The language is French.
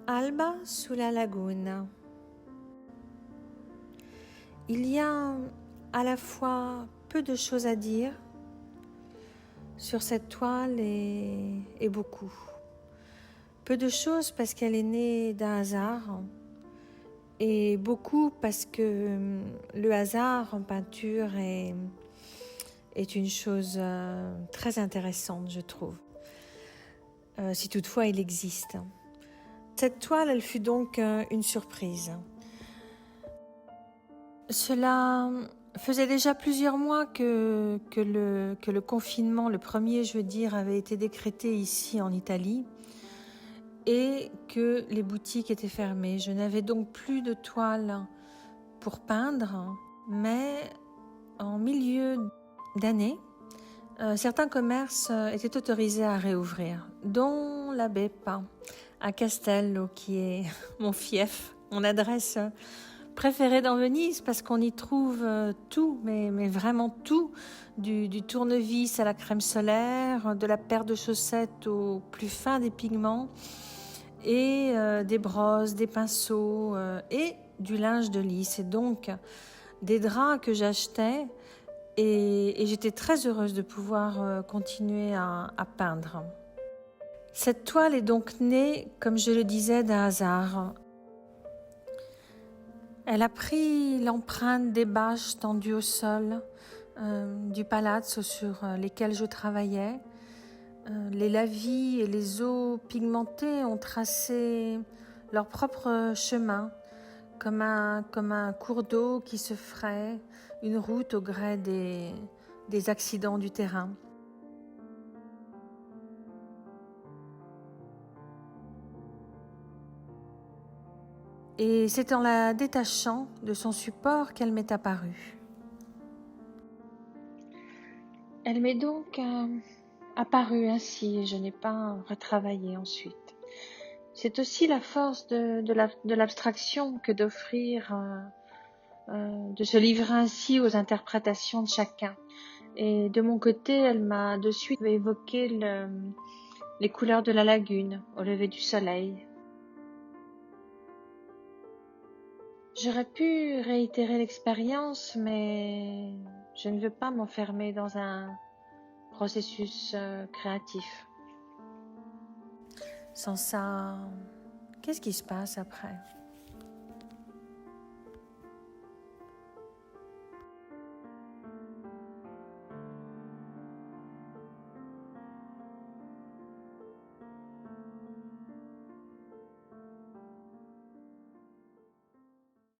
Alba sulla laguna. Il y a à la fois peu de choses à dire sur cette toile et beaucoup. Peu de choses parce qu'elle est née d'un hasard et beaucoup parce que le hasard en peinture est une chose très intéressante, je trouve, si toutefois il existe. Cette toile, elle fut donc une surprise. Cela faisait déjà plusieurs mois que le confinement, le premier, je veux dire, avait été décrété ici en Italie et que les boutiques étaient fermées. Je n'avais donc plus de toile pour peindre, mais en milieu d'année, certains commerces étaient autorisés à réouvrir, dont la Beppa à Castello, qui est mon fief, mon adresse préférée dans Venise, parce qu'on y trouve tout, mais vraiment tout, du tournevis à la crème solaire, de la paire de chaussettes au plus fin des pigments, et des brosses, des pinceaux, et du linge de lit. C'est donc des draps que j'achetais, et j'étais très heureuse de pouvoir continuer à peindre. Cette toile est donc née, comme je le disais, d'un hasard. Elle a pris l'empreinte des bâches tendues au sol du palazzo sur lesquelles je travaillais. Les lavis et les eaux pigmentées ont tracé leur propre chemin, comme un cours d'eau qui se fraye, une route au gré des accidents du terrain. Et c'est en la détachant de son support qu'elle m'est apparue. Elle m'est donc apparue ainsi et je n'ai pas retravaillé ensuite. C'est aussi la force de l'abstraction que d'offrir, de se livrer ainsi aux interprétations de chacun. Et de mon côté, elle m'a de suite évoqué les couleurs de la lagune au lever du soleil. J'aurais pu réitérer l'expérience, mais je ne veux pas m'enfermer dans un processus créatif. Sans ça, qu'est-ce qui se passe après ?